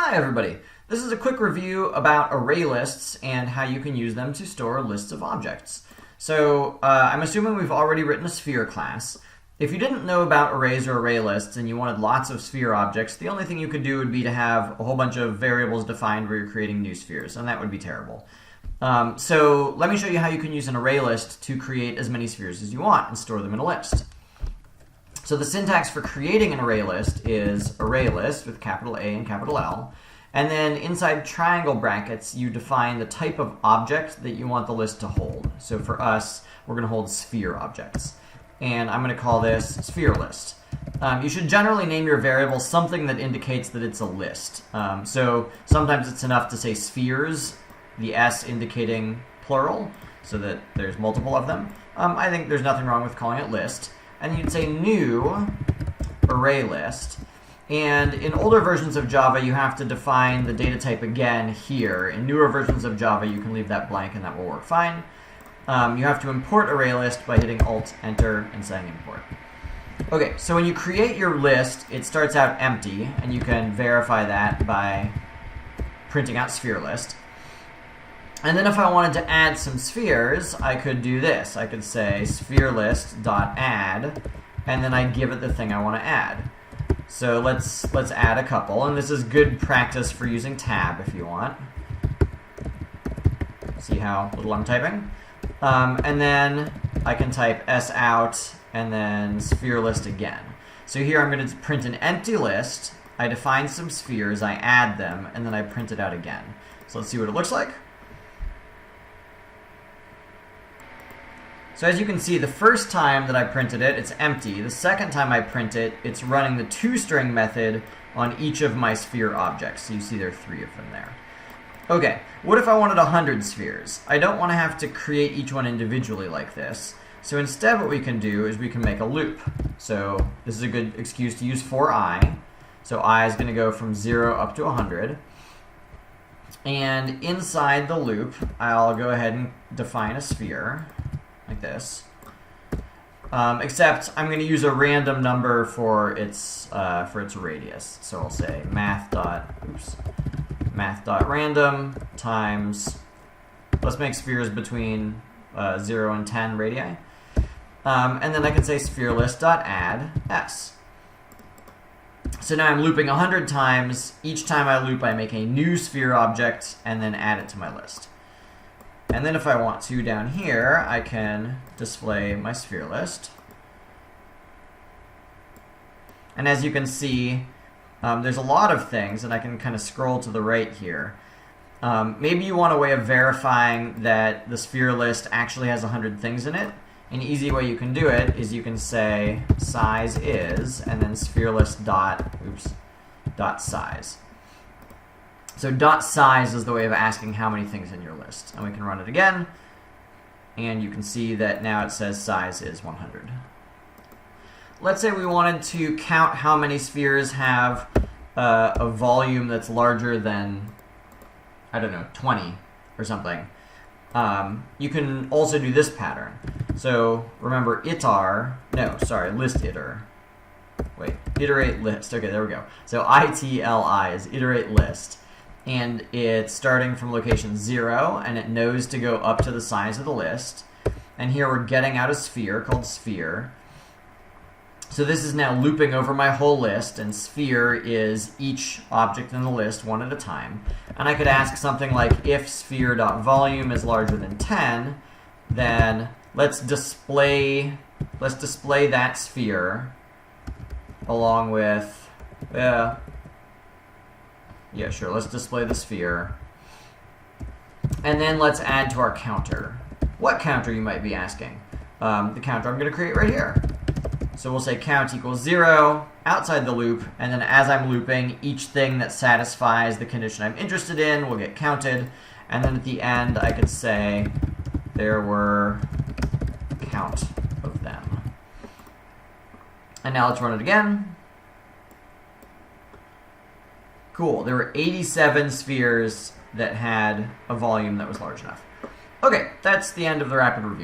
Hi everybody! This is a quick review about array lists and how you can use them to store lists of objects. So I'm assuming we've already written a sphere class. If you didn't know about arrays or array lists and you wanted lots of sphere objects, the only thing you could do would be to have a whole bunch of variables defined where you're creating new spheres, and that would be terrible. So let me show you how you can use an array list to create as many spheres as you want and store them in a list. So the syntax for creating an array list is ArrayList with capital A and capital L. And then inside triangle brackets, you define the type of object that you want the list to hold. So for us, we're going to hold sphere objects. And I'm going to call this sphere list. You should generally name your variable something that indicates that it's a list. So sometimes it's enough to say spheres, the S indicating plural, so that there's multiple of them. I think there's nothing wrong with calling it list. And you'd say new array list. And in older versions of Java, you have to define the data type again here. In newer versions of Java, you can leave that blank and that will work fine. You have to import ArrayList by hitting Alt, Enter, and saying import. Okay, so when you create your list, it starts out empty, and you can verify that by printing out sphere list. And then if I wanted to add some spheres, I could do this. I could say spherelist.add, and then I give it the thing I want to add. So let's add a couple, and this is good practice for using tab if you want. See how little I'm typing? And then I can type s out and then sphere list again. So here I'm going to print an empty list. I define some spheres, I add them, and then I print it out again. So let's see what it looks like. So as you can see, the first time that I printed it, it's empty. The second time I print it, it's running the toString method on each of my sphere objects. So you see there are 3 of them there. Okay, what if I wanted 100 spheres? I don't want to have to create each one individually like this. So instead what we can do is we can make a loop. So this is a good excuse to use for I. So I is going to go from 0 up to 100. And inside the loop, I'll go ahead and define a sphere. Like this, except I'm going to use a random number for its radius. So I'll say math.random times. Let's make spheres between 0 and 10 radii, and then I can say spherelist.add s. So now I'm looping 100 times. Each time I loop, I make a new sphere object and then add it to my list. And then if I want to, down here, I can display my sphere list. And as you can see, there's a lot of things, and I can kind of scroll to the right here. Maybe you want a way of verifying that the sphere list actually has 100 things in it. An easy way you can do it is you can say size is, and then spherelist dot size. So dot size is the way of asking how many things in your list. And we can run it again, and you can see that now it says size is 100. Let's say we wanted to count how many spheres have a volume that's larger than, I don't know, 20 or something. You can also do this pattern. So remember list iter. Wait, iterate list. Okay, there we go. So ITLI is iterate list. And it's starting from location 0, and it knows to go up to the size of the list. And here we're getting out a sphere called sphere. So this is now looping over my whole list, and sphere is each object in the list one at a time. And I could ask something like, if sphere.volume is larger than 10, then let's display that sphere along with yeah, sure, let's display the sphere. And then let's add to our counter. What counter, you might be asking? The counter I'm going to create right here. So we'll say count equals 0 outside the loop, and then as I'm looping, each thing that satisfies the condition I'm interested in will get counted. And then at the end, I could say there were count of them. And now let's run it again. Cool, there were 87 spheres that had a volume that was large enough. Okay, that's the end of the rapid review.